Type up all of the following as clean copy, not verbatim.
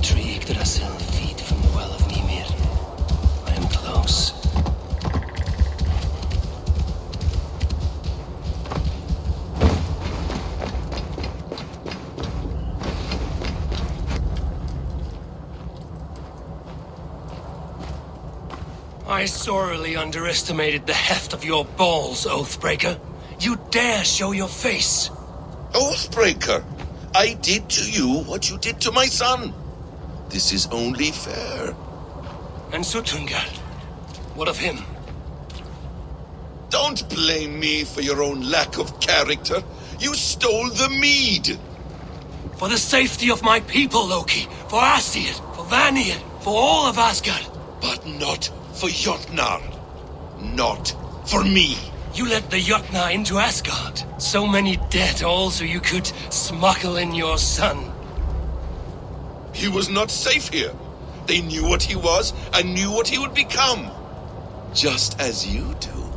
tree Yggdrasil feed from the well of Mimir. I am close. I sorely underestimated the heft of your balls, Oathbreaker. You dare show your face! Oathbreaker! I did to you what you did to my son. This is only fair. And Sutungal? What of him? Don't blame me for your own lack of character. You stole the mead. For the safety of my people, Loki. For Aesir, for Vanir, for all of Asgard. But not for Jotnar. Not for me. You let the Jotnar into Asgard. So many dead, all so you could smuggle in your son. He was not safe here. They knew what he was and knew what he would become. Just as you do.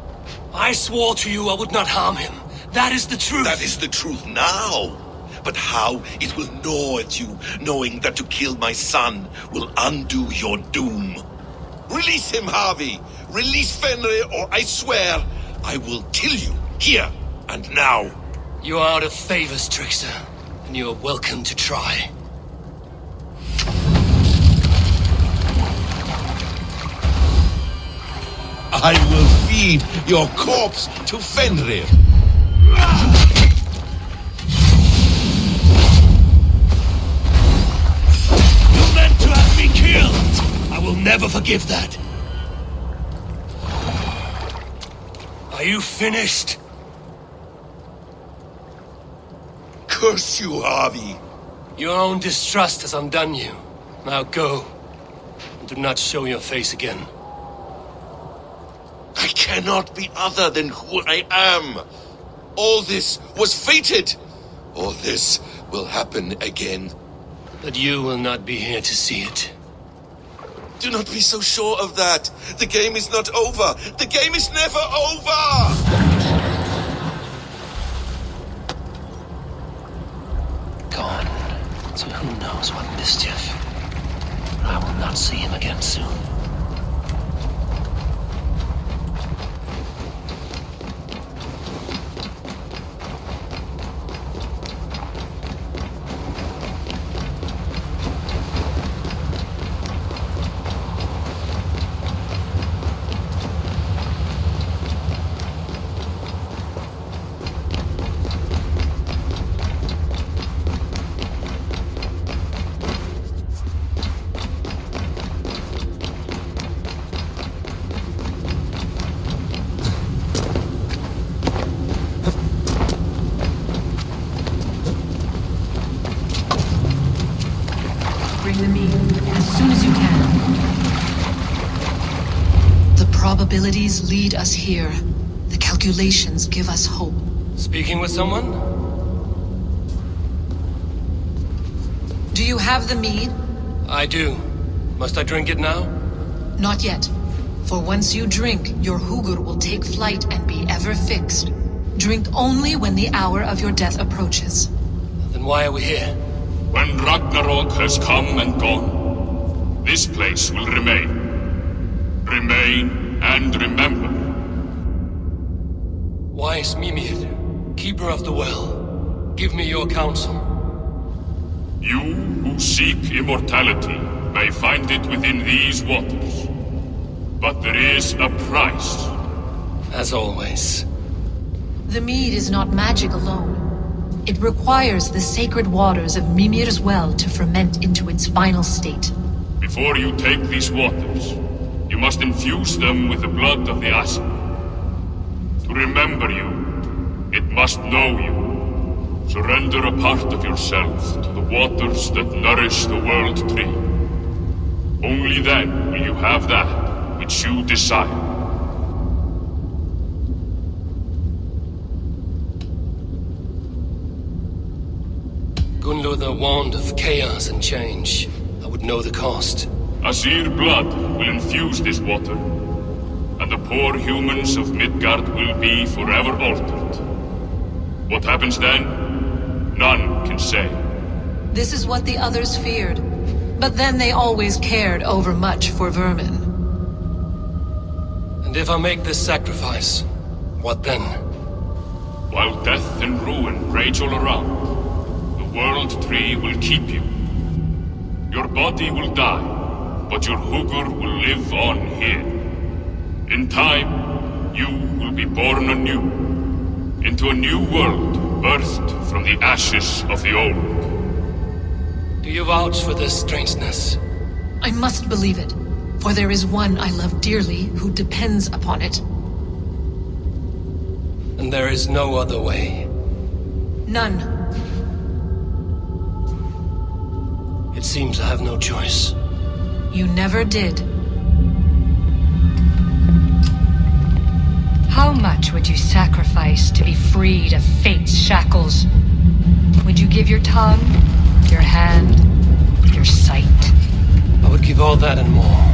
I swore to you I would not harm him. That is the truth. That is the truth now. But how it will gnaw at you, knowing that to kill my son will undo your doom. Release him, Harvey! Release Fenrir, or I swear I will kill you, here and now. You are out of favors, Trickster, and you are welcome to try. I will feed your corpse to Fenrir. You meant to have me killed! I will never forgive that. Are you finished? Curse you, Harvey. Your own distrust has undone you. Now go. And do not show your face again. I cannot be other than who I am. All this was fated. All this will happen again. But you will not be here to see it. Do not be so sure of that. The game is not over. The game is never over! Gone. To who knows what mischief. I will not see him again soon. Bring them in as soon as you can. The probabilities lead us here. The calculations give us hope. Speaking with someone? Do you have the mead? I do. Must I drink it now? Not yet. For once you drink, your Hugur will take flight and be ever fixed. Drink only when the hour of your death approaches. Then why are we here? When Ragnarok has come and gone, this place will remain. Remain and remember. Wise Mimir, keeper of the well, give me your counsel. You who seek immortality may find it within these waters. But there is a price. As always. The mead is not magic alone. It requires the sacred waters of Mimir's well to ferment into its final state. Before you take these waters, you must infuse them with the blood of the Aesir. To remember you, it must know you. Surrender a part of yourself to the waters that nourish the world tree. Only then will you have that which you desire. Gunlur the wand of chaos and change. I would know the cost. Aesir blood will infuse this water, and the poor humans of Midgard will be forever altered. What happens then? None can say. This is what the others feared. But then they always cared overmuch for vermin. And if I make this sacrifice, what then? While death and ruin rage all around, the World Tree will keep you. Your body will die, but your Hugur will live on here. In time, you will be born anew, into a new world birthed from the ashes of the old. Do you vouch for this strangeness? I must believe it, for there is one I love dearly who depends upon it. And there is no other way. None. It seems I have no choice. You never did. How much would you sacrifice to be freed of fate's shackles? Would you give your tongue, your hand, your sight? I would give all that and more.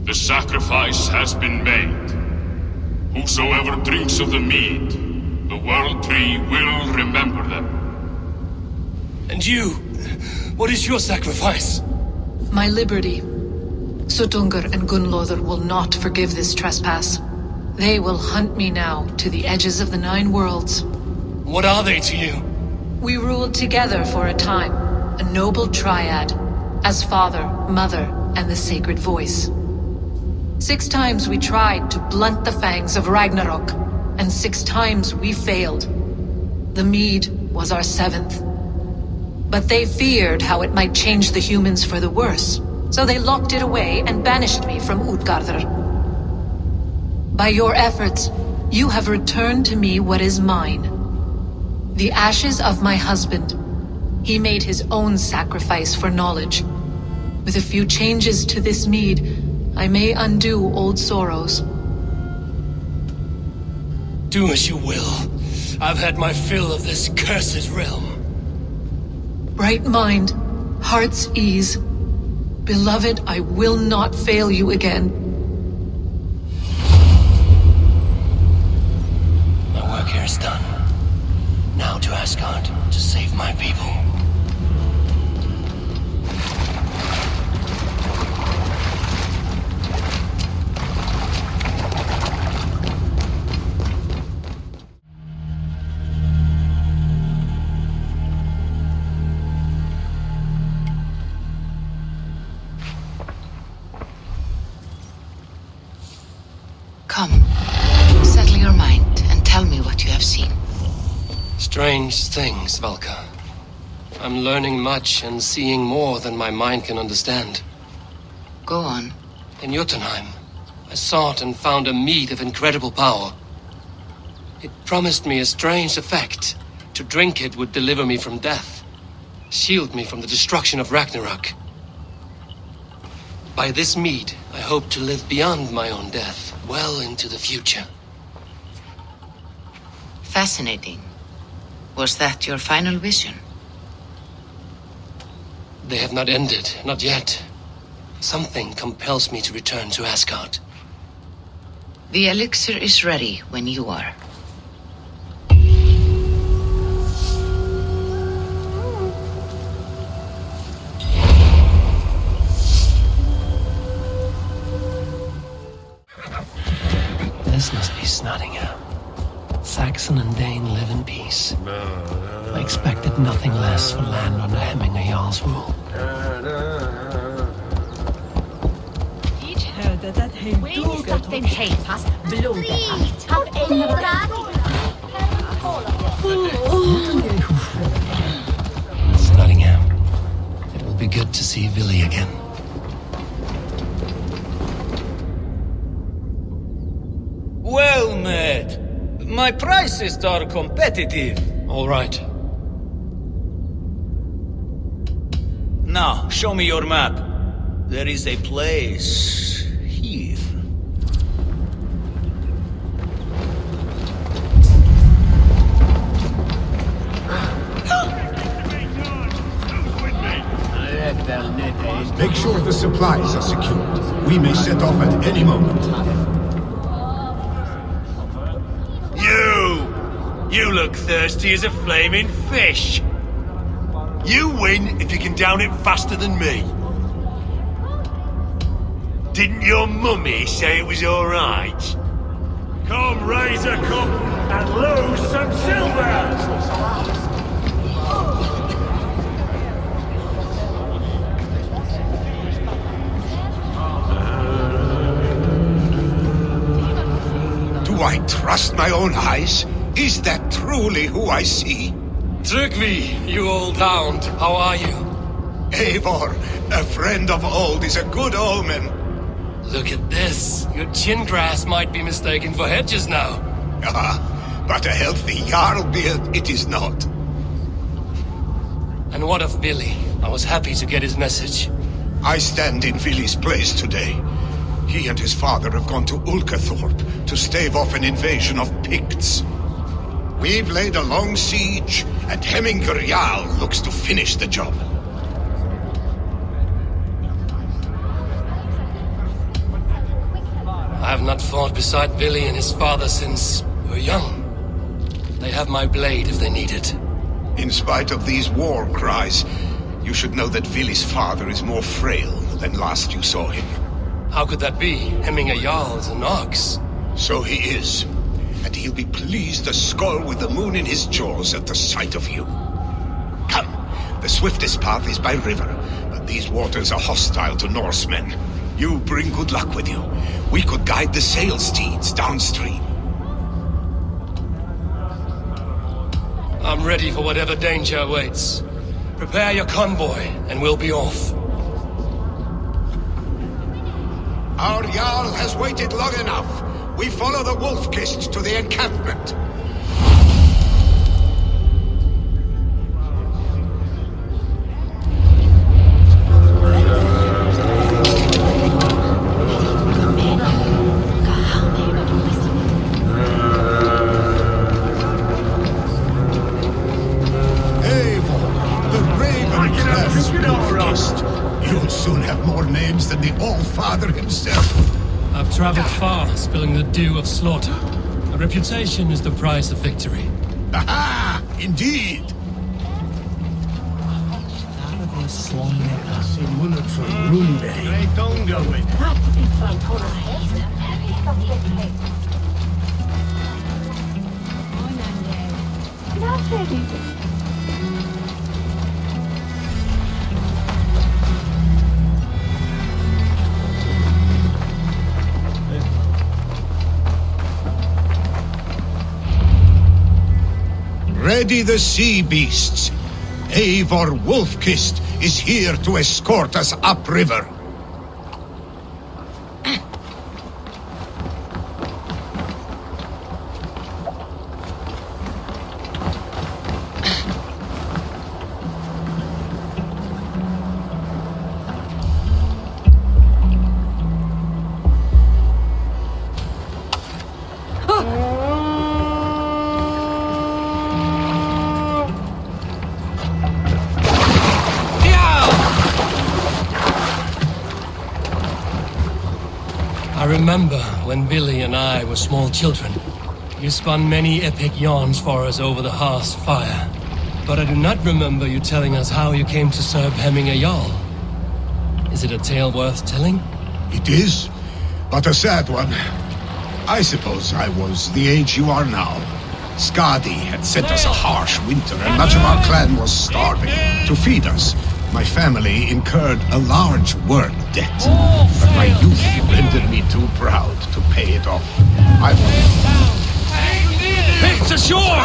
The sacrifice has been made. Whosoever drinks of the mead, the World Tree will remember them. And you? What is your sacrifice? My liberty. Sutungur and Gunlother will not forgive this trespass. They will hunt me now to the edges of the 9 worlds. What are they to you? We ruled together for a time, a noble triad, as father, mother, and the sacred voice. 6 times we tried to blunt the fangs of Ragnarok, and 6 times we failed. The mead was our 7th. But they feared how it might change the humans for the worse, so they locked it away and banished me from Utgardr. By your efforts, you have returned to me what is mine. The ashes of my husband. He made his own sacrifice for knowledge. With a few changes to this mead, I may undo old sorrows. Do as you will. I've had my fill of this cursed realm. Bright mind, heart's ease. Beloved, I will not fail you again. My work here is done. Now to Asgard to save my people. Come, settle your mind and tell me what you have seen. Strange things, Valka. I'm learning much and seeing more than my mind can understand. Go on. In Jotunheim, I sought and found a mead of incredible power. It promised me a strange effect. To drink it would deliver me from death, shield me from the destruction of Ragnarok. By this mead, I hope to live beyond my own death, well into the future. Fascinating. Was that your final vision? They have not ended, not yet. Something compels me to return to Asgard. The elixir is ready when you are. This must be Snottingham. Saxon and Dane live in peace. I expected nothing less for land under Hemminger Jarl's rule. It's Nottingham. It will be good to see Billy again. Well met. My prices are competitive. All right. Now, show me your map. There is a place here. Make sure the supplies are secured. We may set off at any moment. You look thirsty as a flaming fish. You win if you can down it faster than me. Didn't your mummy say it was all right? Come raise a cup and lose some silver! Do I trust my own eyes? Is that truly who I see? Trygvi, you old hound, how are you? Eivor, a friend of old is a good omen. Look at this. Your chin grass might be mistaken for hedges now. Ah, but a healthy Jarl beard it is not. And what of Billy? I was happy to get his message. I stand in Vili's place today. He and his father have gone to Ulkathorpe to stave off an invasion of Picts. We've laid a long siege, and Hemminger Jarl looks to finish the job. I have not fought beside Billy and his father since we were young. They have my blade if they need it. In spite of these war cries, you should know that Vili's father is more frail than last you saw him. How could that be? Hemminger Jarl's an ox. So he is. And he'll be pleased to skull with the moon in his jaws at the sight of you. Come, the swiftest path is by river, but these waters are hostile to Norsemen. You bring good luck with you. We could guide the sail steeds downstream. I'm ready for whatever danger awaits. Prepare your convoy, and we'll be off. Our Jarl has waited long enough. We follow the Wolf-Kist to the encampment. You'll soon have more names than the All-Father himself. I've traveled far, spilling the dew of slaughter. A reputation is the price of victory. Aha! Indeed! Ready the sea beasts. Eivor Wolf-Kist is here to escort us upriver. I remember when Billy and I were small children. You spun many epic yarns for us over the hearth's fire. But I do not remember you telling us how you came to serve Hemminger Jarl. Is it a tale worth telling? It is, but a sad one. I suppose I was the age you are now. Skadi had sent us a harsh winter, and much of our clan was starving. To feed us, My family incurred a large work debt, but my youth rendered me too proud to pay it off. I Picks ashore!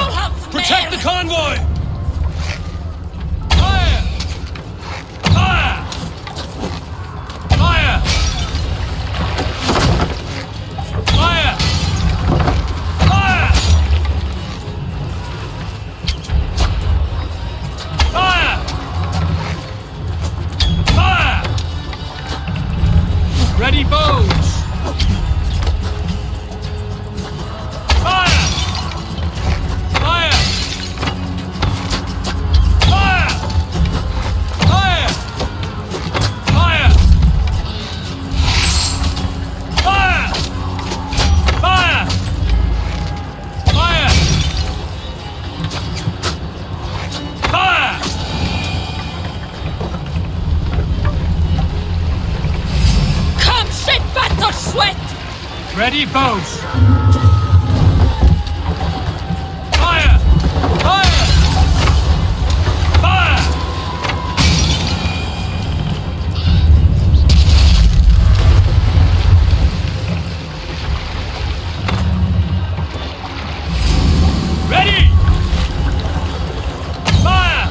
Protect the convoy! Fire! Fire! Fire! Fire! Fire! Fire! Fire! Ready bows! Fire! Fire! Fire! Fire! Fire! Fire! Fire! Fire! Fire! Come, shit, battle sweat! Ready, bows! Fire! Fire! Fire! Ready! Fire!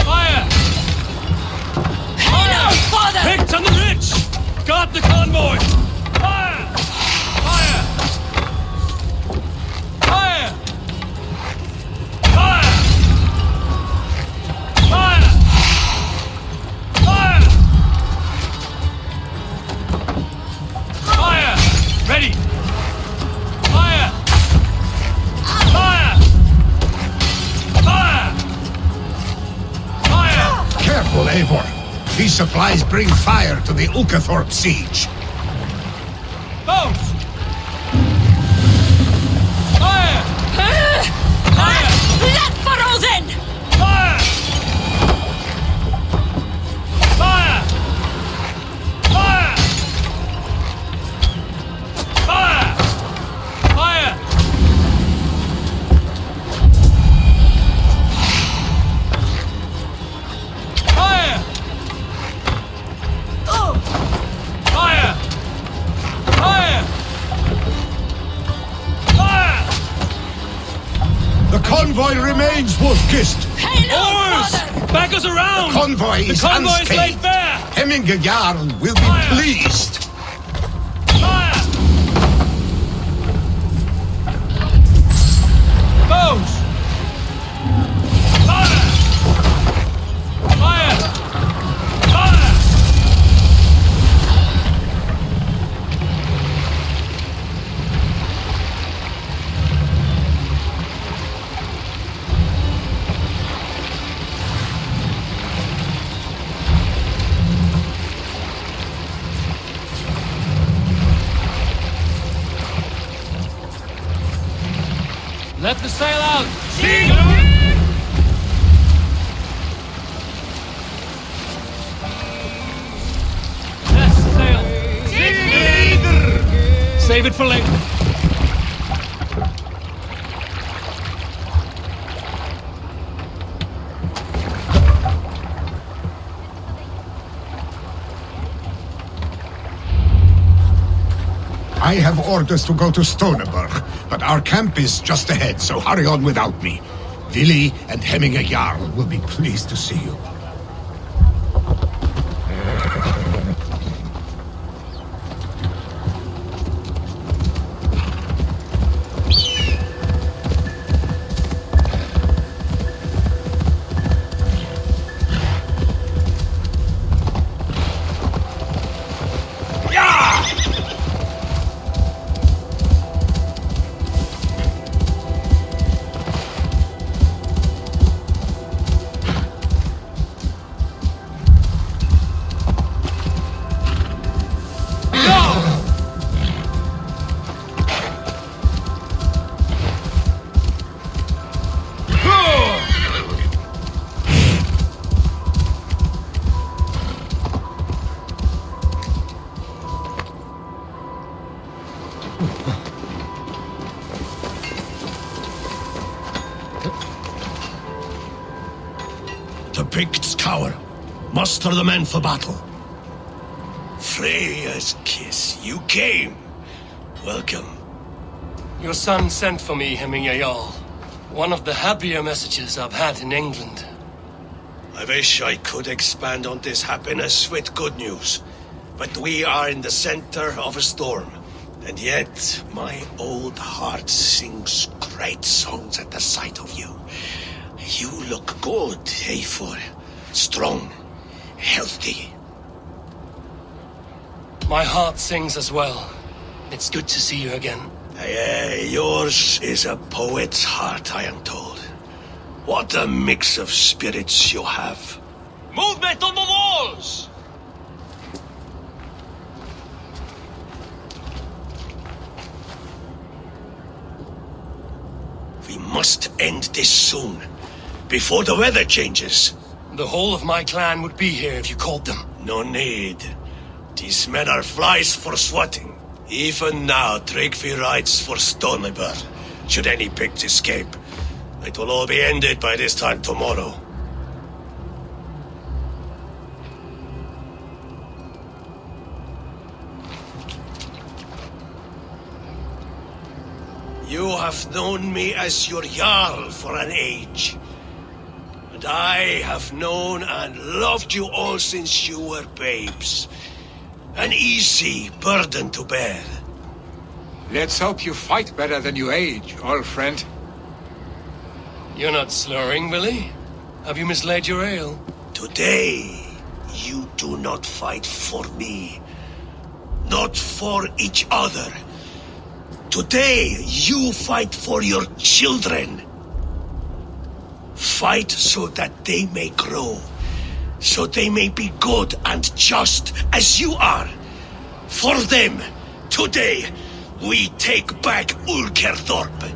Fire! Hail, father! Picked on the ridge! Got the convoy! Fire! Fire! Fire! Fire! Fire! Fire! Fire! Ready! Fire! Fire! Fire! Fire! Careful, Eivor. These supplies bring fire to the Ukathorpe siege. Bows! Fire! Fire! Let for Odin! Fire! Fire! Fire! Fire! Fire! Fire! Fire! Fire! Fire! The convoy remains, Wolfkist. Hail, Oars! father! Back us around! Convoy The is convoy is laid unscathed. bare! Hemminger Jarl will be Fire! pleased. Fire! Bows! Fire! Fire! Fire! Let the sail out! Yes, sail! Save it for later. I have orders to go to Stoneberg, but our camp is just ahead, so hurry on without me. Vili and Hemminger Jarl will be pleased to see you. The Picts cower. Muster the men for battle. Freya's kiss. You came. Welcome. Your son sent for me, Hemming Jarl. One of the happier messages I've had in England. I wish I could expand on this happiness with good news. But we are in the center of a storm. And yet, my old heart sings great songs at the sight of you. You look good, Eivor. Strong, healthy. My heart sings as well. It's good to see you again. Yours is a poet's heart, I am told. What a mix of spirits you have. Movement on the walls! We must end this soon, before the weather changes. The whole of my clan would be here if you called them. No need. These men are flies for swatting. Even now, Tryggvi rides for Stoneber. Should any Picts escape, it will all be ended by this time tomorrow. You have known me as your Jarl for an age. And I have known and loved you all since you were babes. An easy burden to bear. Let's hope you fight better than you age, old friend. You're not slurring, Willie? Have you mislaid your ale? Today, you do not fight for me. Not for each other. Today, you fight for your children. Fight so that they may grow. So they may be good and just as you are. For them, today, we take back Ulkerdorp.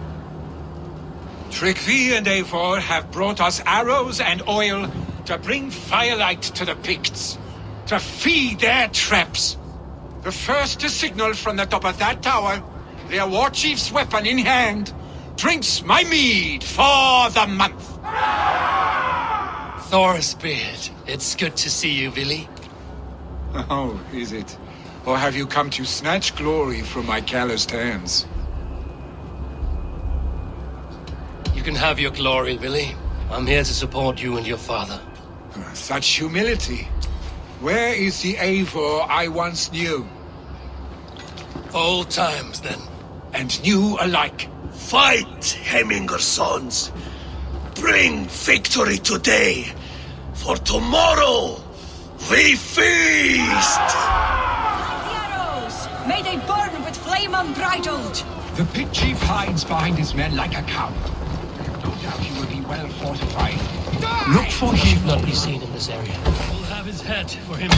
Tryggvi and Eivor have brought us arrows and oil to bring firelight to the Picts, to feed their traps. The first to signal from the top of that tower, their war chief's weapon in hand, drinks my mead for the month. Thorsbeard, it's good to see you, Willie. Oh, is it? Or have you come to snatch glory from my calloused hands? You can have your glory, Willie. I'm here to support you and your father. Such humility. Where is the Eivor I once knew? Old times, then. And new alike. Fight, Hemminger sons. Bring victory today. For tomorrow, we feast! The arrows! May they burn with flame unbridled! The Pict chief hides behind his men like a coward. No doubt he will be well fortified. Look for him. Should not be seen in this area. We'll have his head for him,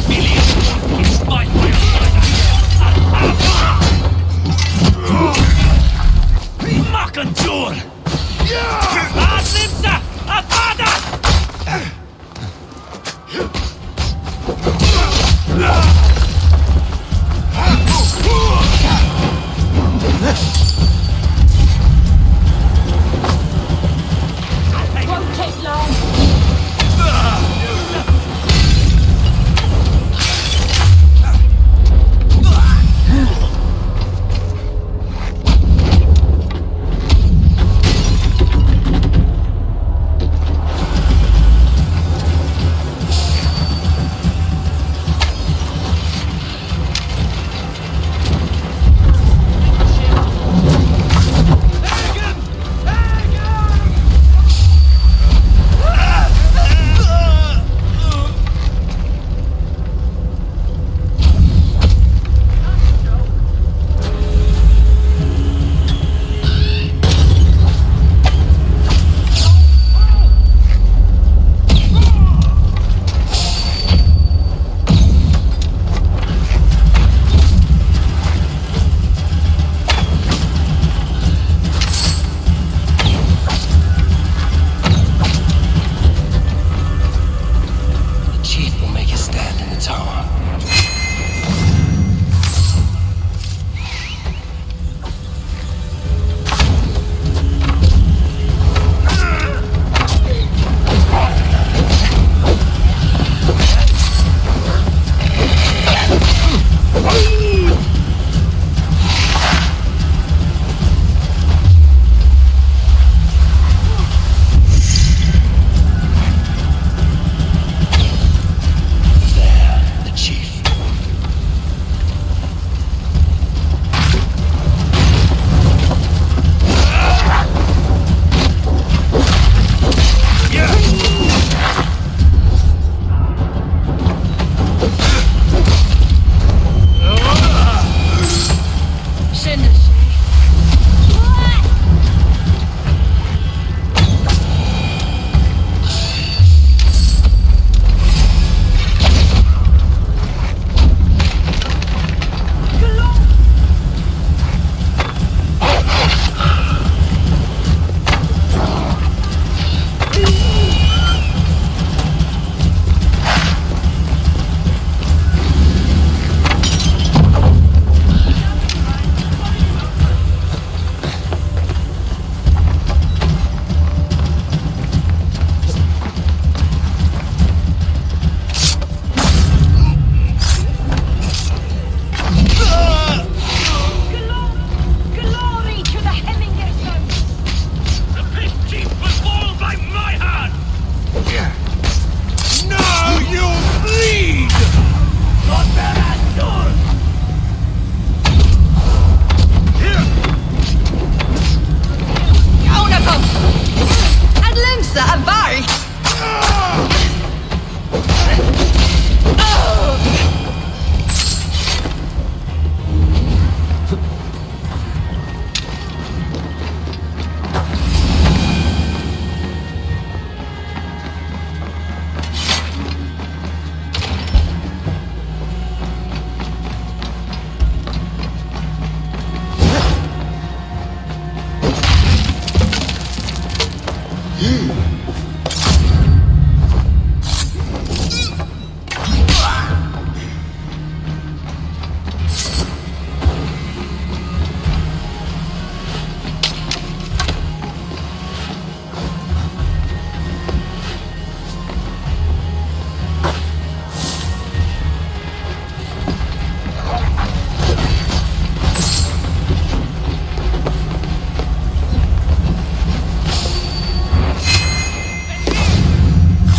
Billy, he's fight by your side. Makandur! Adlimsa! Avada! Won't take long.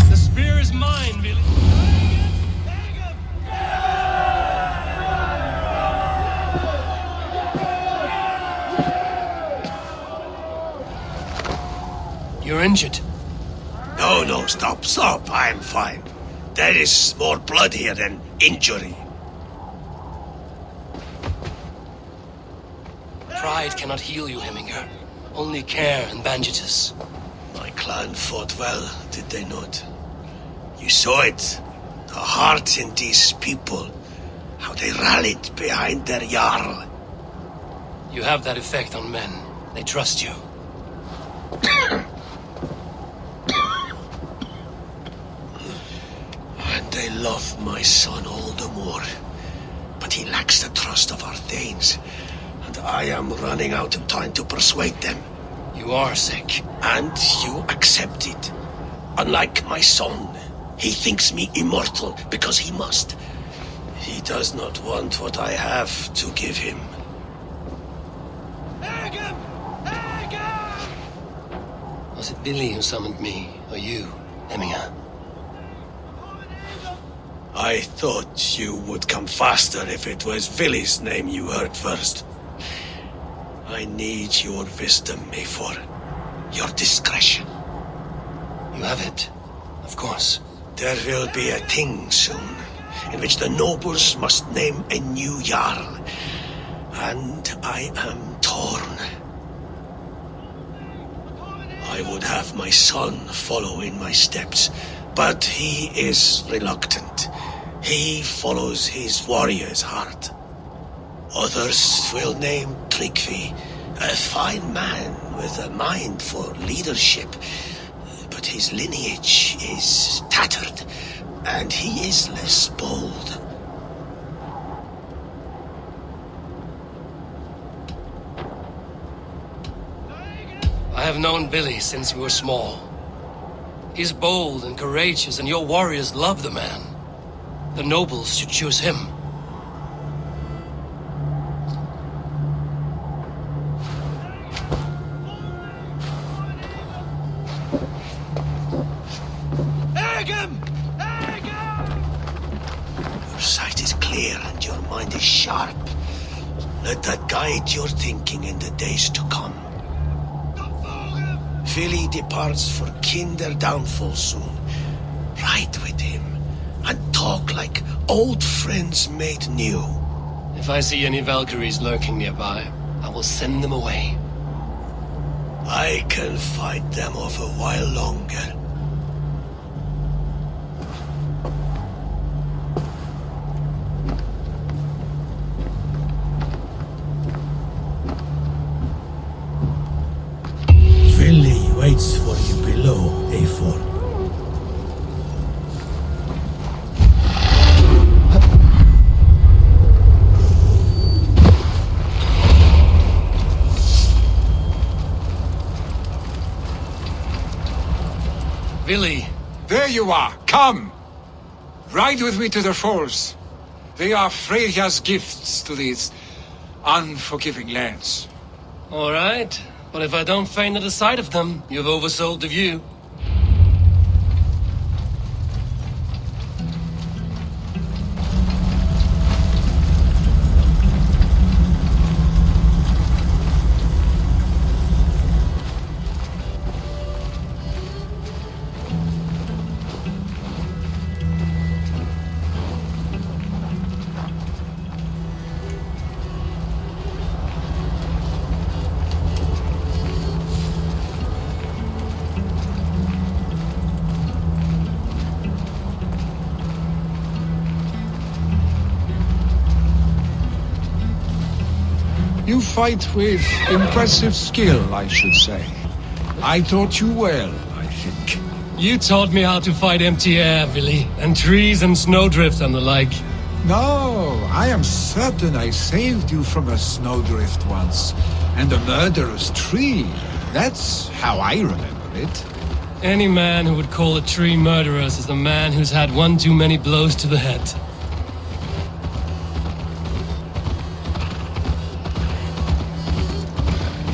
The spear is mine, Billy. You're injured. No, stop. I'm fine. There is more blood here than injury. Pride cannot heal you, Heminger. Only care and bandages. My clan fought well, did they not? You saw it. The heart in these people. How they rallied behind their Jarl. You have that effect on men. They trust you. And they love my son all the more. But he lacks the trust of our Danes. And I am running out of time to persuade them. You are sick. And you accept it. Unlike my son, he thinks me immortal because he must. He does not want what I have to give him. Was it Billy who summoned me, or you, Heminger? I thought you would come faster if it was Villy's name you heard first. I need your wisdom, Mayfor. Your discretion. You have it, of course. There will be a thing soon, in which the nobles must name a new Jarl. And I am torn. I would have my son follow in my steps, but he is reluctant. He follows his warrior's heart. Others will name Tryggvi, a fine man with a mind for leadership. But his lineage is tattered, and he is less bold. I have known Billy since we were small. He's bold and courageous, and your warriors love the man. The nobles should choose him. Your sight is clear and your mind is sharp. Let that guide your thinking in the days to come. Vili departs for Kinder downfall soon. Ride with him and talk like old friends made new. If I see any Valkyries lurking nearby, I will send them away. I can fight them off a while longer. Vili waits for you below, A4. Billy! There you are! Come! Ride with me to the falls. They are Freya's gifts to these unforgiving lands. All right, but if I don't faint at the sight of them, you've oversold the view. You fight with impressive skill, I should say. I taught you well, I think. You taught me how to fight empty air, Billy, and trees and snowdrift and the like. No, I am certain I saved you from a snowdrift once, and a murderous tree. That's how I remember it. Any man who would call a tree murderous is a man who's had one too many blows to the head.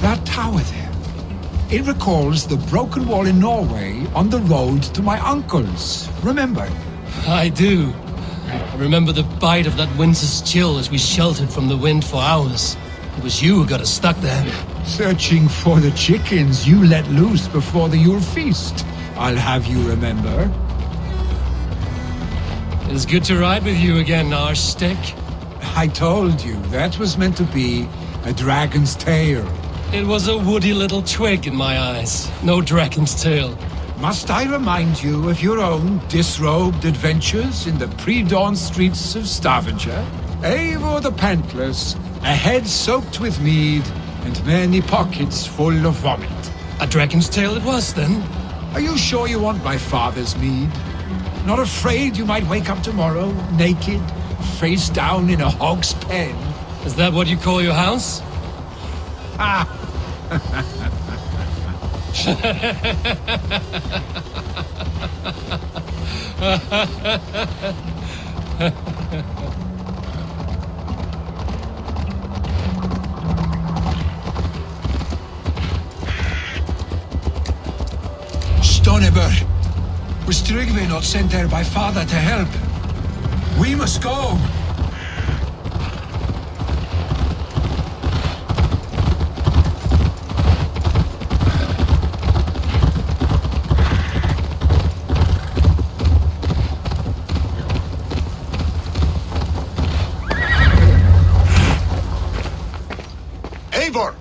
That tower there, it recalls the broken wall in Norway on the road to my uncle's. Remember? I do. I remember the bite of that winter's chill as we sheltered from the wind for hours. It was you who got us stuck there. Searching for the chickens you let loose before the Yule feast. I'll have you remember. It's good to ride with you again, Arstick. I told you, that was meant to be a dragon's tail. It was a woody little twig in my eyes. No dragon's tail. Must I remind you of your own disrobed adventures in the pre-dawn streets of Stavanger? Eivor the Pantless, a head soaked with mead, and many pockets full of vomit. A dragon's tail it was, then? Are you sure you want my father's mead? Not afraid you might wake up tomorrow, naked, face down in a hog's pen? Is that what you call your house? Ah! Stoneberg! Was Tryggvi not sent there by father to help? We must go! Eivor!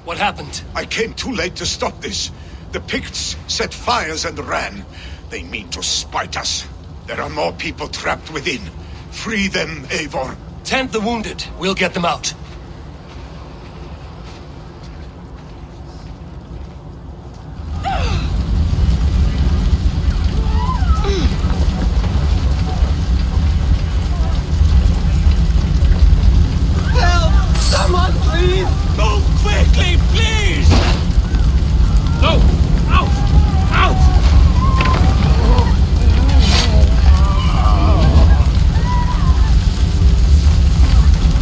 What happened? I came too late to stop this. The Picts set fires and ran. They mean to spite us. There are more people trapped within. Free them, Eivor. Tend the wounded. We'll get them out. Help! Someone, please! Move quickly, please! No! Out! Out!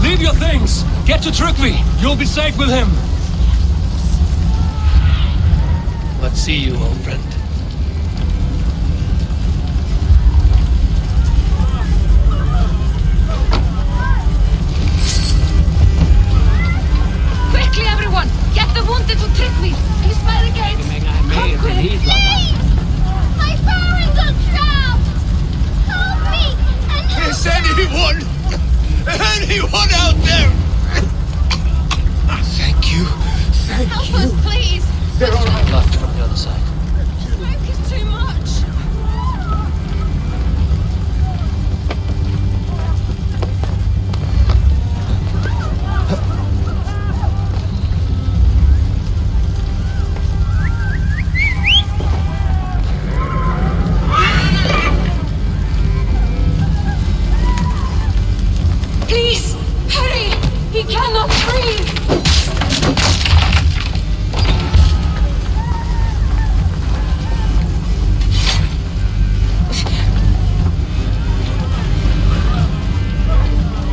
Leave your things! Get to Tryggvi! You'll be safe with him! Let's see you, old friend. Quickly, everyone! Get the wounded to Tryggvi! He's by the gates! Come quick! Please! My parents are trapped! Help me! Is anyone out there? Thank you. Thank Help you. us, please! They're all right. Left from the other side. Smoke is too much! Please! Hurry! He cannot breathe!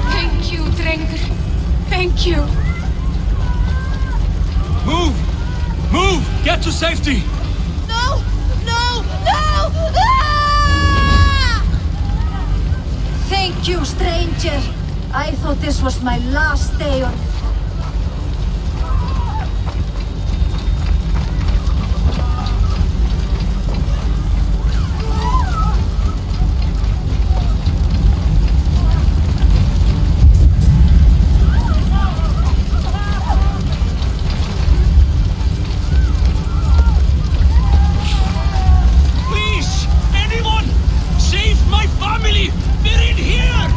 Thank you, Drengur. Thank you. Move! Move! Get to safety! No! No! No! Ah! Thank you, stranger. I thought this was my last day on... Please! Anyone! Save my family! They're in here!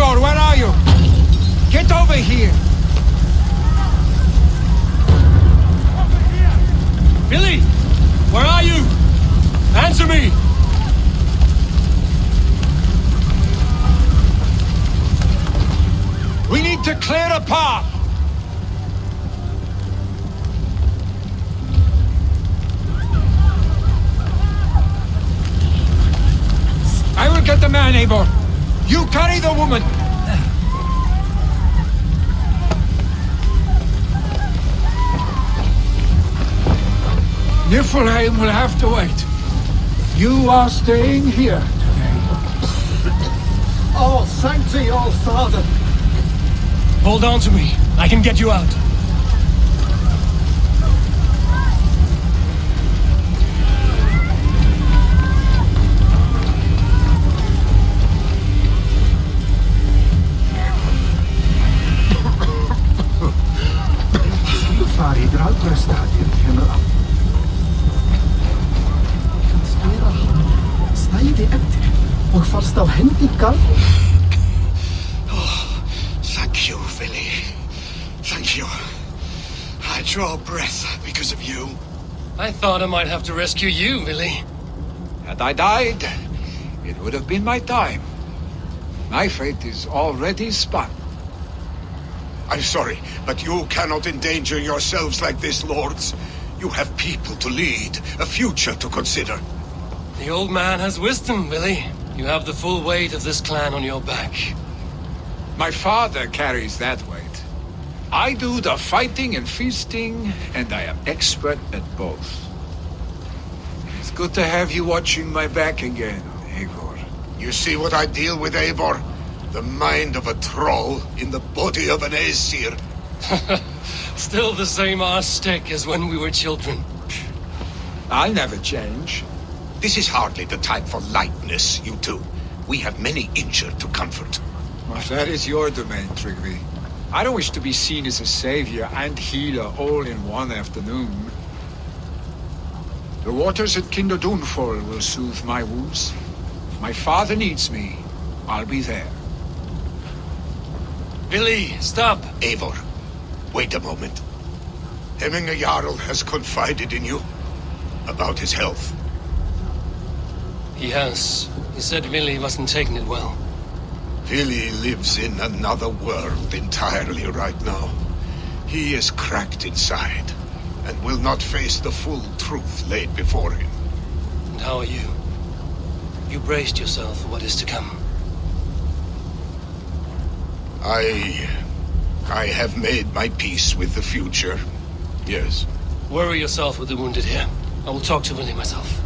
Eivor, where are you? Get over here! Billy! Where are you? Answer me! We need to clear a path! I will get the man, Eivor. You carry the woman. Niflheim will have to wait. You are staying here today. Oh, thank thee, old father. Hold on to me. I can get you out. Far í dragbrestaðir kemur á. Kannski hann stæði eftir og fallst á hendi garð. Thank you, Billy. Thank you. I draw breath because of you. I thought I might have to rescue you, Billy. Had I died, it would have been my time. My fate is already spun. I'm sorry, but you cannot endanger yourselves like this, lords. You have people to lead, a future to consider. The old man has wisdom, Billy. You have the full weight of this clan on your back. My father carries that weight. I do the fighting and feasting, and I am expert at both. It's good to have you watching my back again, Eivor. You see what I deal with, Eivor? The mind of a troll in the body of an Aesir. Still the same arse stick as when we were children. I'll never change. This is hardly the time for lightness, you two. We have many injured to comfort. Well, that is your domain, Tryggvi. I don't wish to be seen as a savior and healer all in one afternoon. The waters at Kinderdunfol will soothe my wounds. If my father needs me, I'll be there. Billy, stop! Eivor, wait a moment. Hemminga Jarl has confided in you about his health. He has. He said Billy wasn't taking it well. Billy lives in another world entirely right now. He is cracked inside, and will not face the full truth laid before him. And how are you? You braced yourself for what is to come. I have made my peace with the future. Yes. Worry yourself with the wounded here. I will talk to Willie myself.